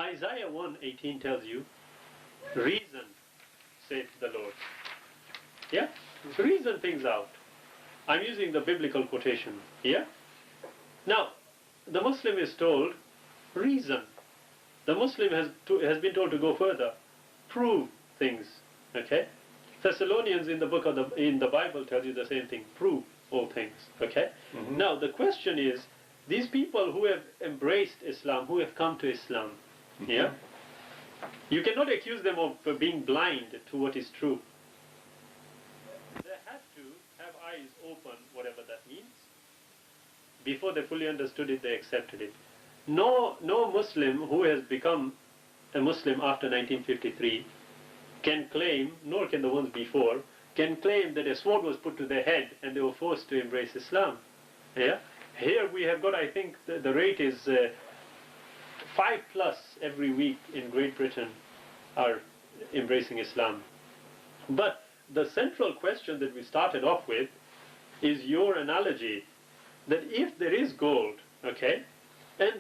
Isaiah 1:18 tells you, reason, saith the Lord. Yeah? Reason things out. I'm using the biblical quotation. Yeah? Now, the Muslim is told, reason. The Muslim has been told to go further. Prove things. Okay? Thessalonians in the Bible tells you the same thing. Prove all things. Okay? Mm-hmm. Now, the question is, these people who have embraced Islam, who have come to Islam, Mm-hmm. yeah? You cannot accuse them of being blind to what is true. They had to have eyes open, whatever that means. Before they fully understood it, they accepted it. No Muslim who has become a Muslim after 1953 can claim, nor can the ones before, can claim that a sword was put to their head and they were forced to embrace Islam. Yeah? Here we have got, I think, the rate is 5+ every week in Great Britain are embracing Islam. But the central question that we started off with is your analogy that if there is gold, okay, and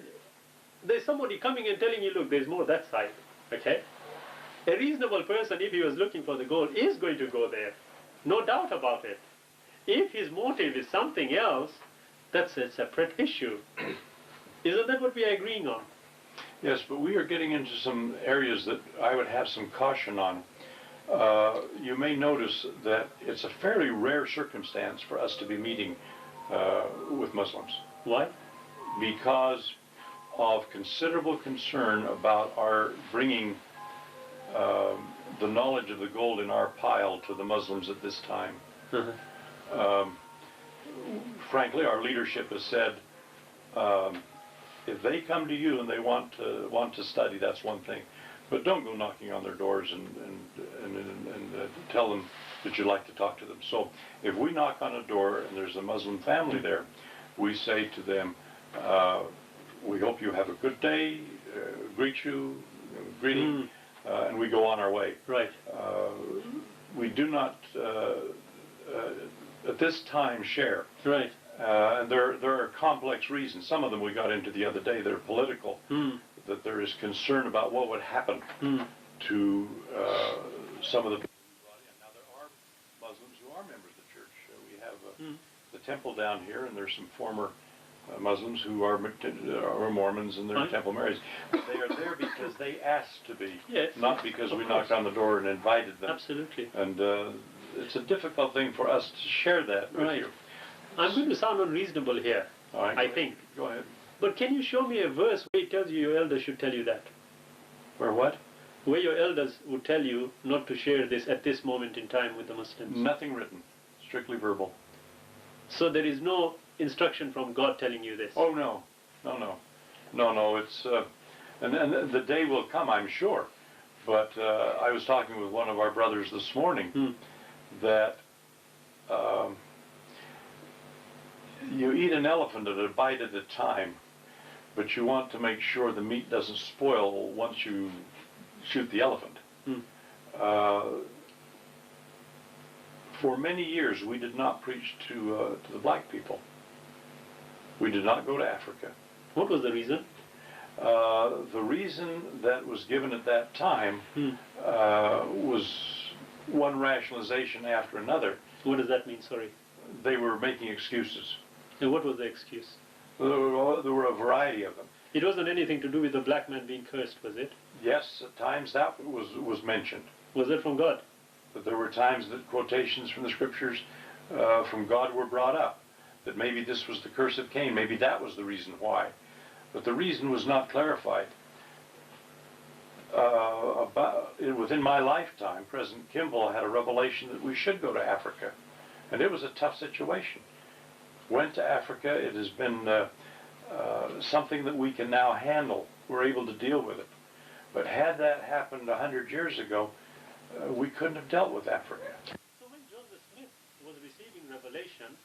there's somebody coming and telling you, look, there's more that side, okay, a reasonable person, if he was looking for the gold, is going to go there. No doubt about it. If his motive is something else, that's a separate issue. Isn't that what we are agreeing on? Yes, but we are getting into some areas that I would have some caution on. You may notice that it's a fairly rare circumstance for us to be meeting with Muslims. Why? Because of considerable concern about our bringing the knowledge of the gold in our pile to the Muslims at this time. Frankly, our leadership has said, if they come to you and they want to study, that's one thing, but don't go knocking on their doors and tell them that you'd like to talk to them. So if we knock on a door and there's a Muslim family there, we say to them, we hope you have a good day, greet you, greeting, and we go on our way. Right. We do not at this time share. Right. And there are complex reasons. Some of them we got into the other day. They're political. That there is concern about what would happen to some of the people we brought in. Now there are Muslims who are members of the church. We have the temple down here, and there's some former Muslims who are Mormons, and they're temple Marys. But they are there because they asked to be, yes, not because we knocked on the door and invited them. Absolutely. And it's a difficult thing for us to share that with you. I'm going to sound unreasonable here, All right, I think. Go ahead. But can you show me a verse where it tells you your elders should tell you that? Where what? Where your elders would tell you not to share this at this moment in time with the Muslims. Nothing written, strictly verbal. So there is no instruction from God telling you this? Oh, no. No, it's, and the day will come, I'm sure. But I was talking with one of our brothers this morning that you eat an elephant at a bite at a time, but you want to make sure the meat doesn't spoil once you shoot the elephant. For many years, we did not preach to the black people. We did not go to Africa. What was the reason? The reason that was given at that time was one rationalization after another. What does that mean, sorry? They were making excuses. And what was the excuse? There were a variety of them. It wasn't anything to do with the black man being cursed, was it? Yes, at times that was mentioned. Was it from God? But there were times that quotations from the scriptures from God were brought up. That maybe this was the curse of Cain. Maybe that was the reason why. But the reason was not clarified. Within my lifetime, President Kimball had a revelation that we should go to Africa. And it was a tough situation. Went to Africa. It has been something that we can now handle. We're able to deal with it. But had that happened 100 years ago, we couldn't have dealt with Africa. So when Joseph Smith was receiving revelation,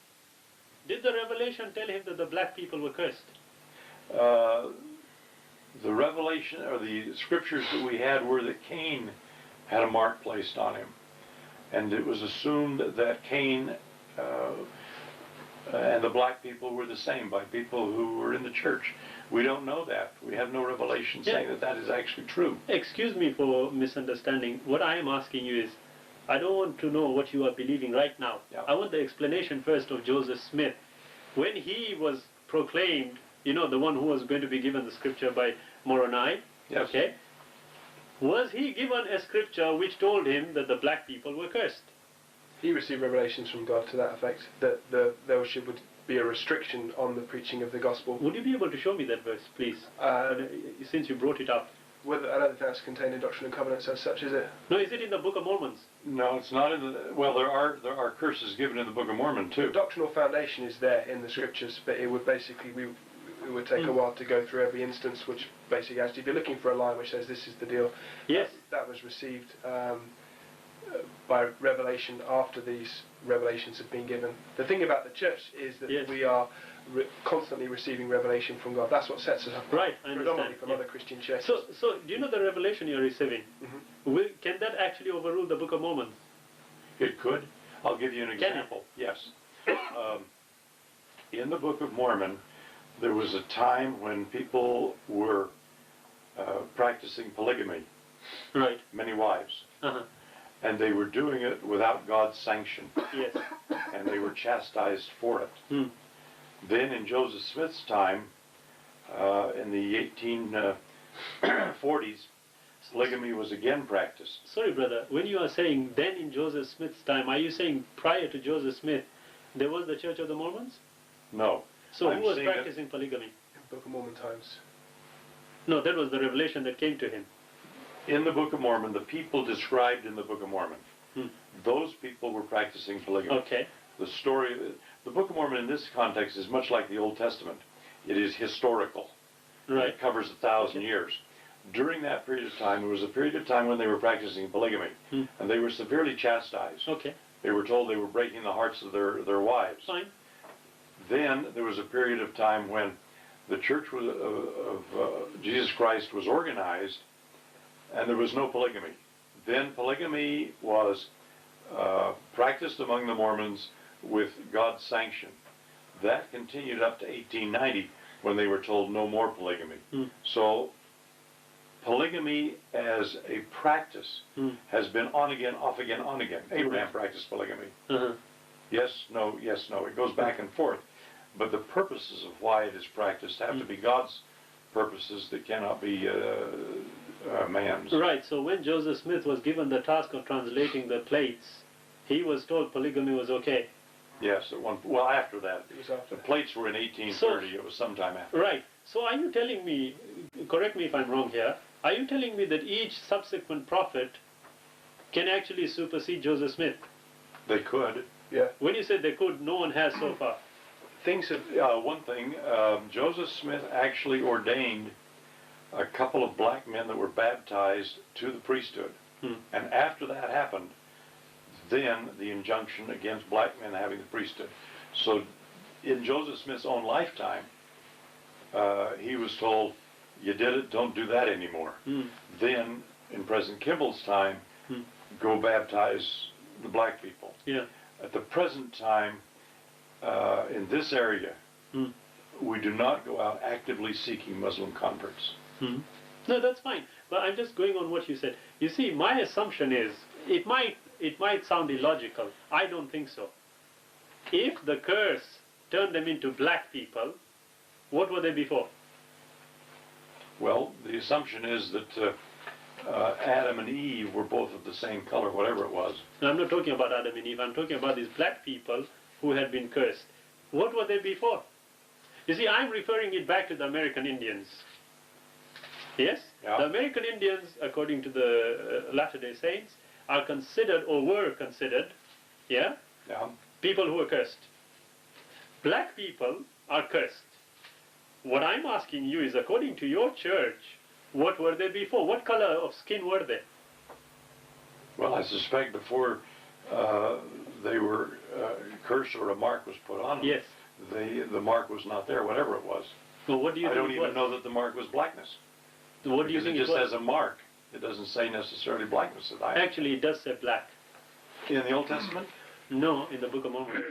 did the revelation tell him that the black people were cursed? The revelation, or the scriptures that we had, were that Cain had a mark placed on him. And it was assumed that Cain and the black people were the same by people who were in the church. We don't know that. We have no revelation saying that that is actually true. Excuse me for misunderstanding. What I am asking you is, I don't want to know what you are believing right now. Yeah. I want the explanation first of Joseph Smith. When he was proclaimed, you know, the one who was going to be given the scripture by Moroni, Yes. okay, was he given a scripture which told him that the black people were cursed? He received revelations from God to that effect, that there would be a restriction on the preaching of the gospel. Would you be able to show me that verse, please? Since you brought it up. I don't think that's contained in Doctrine and Covenants as such, is it? No, is it in the Book of Mormon? No, it's not in the. Well, there are curses given in the Book of Mormon too. The doctrinal foundation is there in the scriptures, but it would basically it would take a while to go through every instance, which basically actually, if you're looking for a line which says this is the deal, yes, that was received by revelation after these revelations have been given. The thing about the church is that we are constantly receiving revelation from God. That's what sets us apart, right, I predominantly understand. from other Christian churches. So do you know the revelation you're receiving? Mm-hmm. Can that actually overrule the Book of Mormon? It could. I'll give you an example. Yes. In the Book of Mormon, there was a time when people were practicing polygamy, right, many wives, uh-huh. and they were doing it without God's sanction, Yes. and they were chastised for it. Hmm. Then in Joseph Smith's time, in the 1840s, polygamy was again practiced. Sorry, brother, when you are saying then in Joseph Smith's time, are you saying prior to Joseph Smith, there was the Church of the Mormons? No. So I'm who was saying practicing polygamy? In Book of Mormon times. No, that was the revelation that came to him. In the Book of Mormon, the people described in the Book of Mormon, those people were practicing polygamy. Okay. The story, the Book of Mormon in this context is much like the Old Testament. It is historical. Right. It covers 1,000 years. During that period of time, there was a period of time when they were practicing polygamy, and they were severely chastised. Okay. They were told they were breaking the hearts of their wives. Fine. Then there was a period of time when the Church of Jesus Christ was organized, and there was no polygamy. Then polygamy was practiced among the Mormons with God's sanction. That continued up to 1890 when they were told no more polygamy. So polygamy as a practice has been on again, off again, on again. Abraham practiced polygamy. Uh-huh. Yes, no, yes, no. It goes back and forth. But the purposes of why it is practiced have to be God's purposes that cannot be man's. Right, so when Joseph Smith was given the task of translating the plates, he was told polygamy was okay. Yes, well, after that. It was after. The plates were in 1830. It was sometime after. Right. So are you telling me, correct me if I'm wrong here, are you telling me that each subsequent prophet can actually supersede Joseph Smith? They could. Yeah. When you say they could, no one has so far. Things have... One thing, Joseph Smith actually ordained a couple of black men that were baptized to the priesthood. And after that happened, then the injunction against black men having the priesthood. So in Joseph Smith's own lifetime, he was told, you did it, don't do that anymore. Then, in President Kimball's time, go baptize the black people. Yeah. At the present time, in this area, we do not go out actively seeking Muslim converts. No, that's fine. But I'm just going on what you said. You see, my assumption is, it might sound illogical. I don't think so. If the curse turned them into black people, what were they before? Well, the assumption is that Adam and Eve were both of the same color, whatever it was. Now, I'm not talking about Adam and Eve. I'm talking about these black people who had been cursed. What were they before? You see, I'm referring it back to the American Indians. Yes? Yeah. The American Indians, according to the Latter-day Saints, are considered, or were considered, Yeah. people who are cursed. Black people are cursed. What I'm asking you is, according to your church, what were they before? What color of skin were they? Well, I suspect before they were cursed or a mark was put on them, Yes. the mark was not there, whatever it was. Well, what do you I think don't it even was? know that the mark was blackness. What do you think it it just was? says a mark. It doesn't say necessarily blackness. Actually, it does say black. In the Old Testament? No, in the Book of Mormon.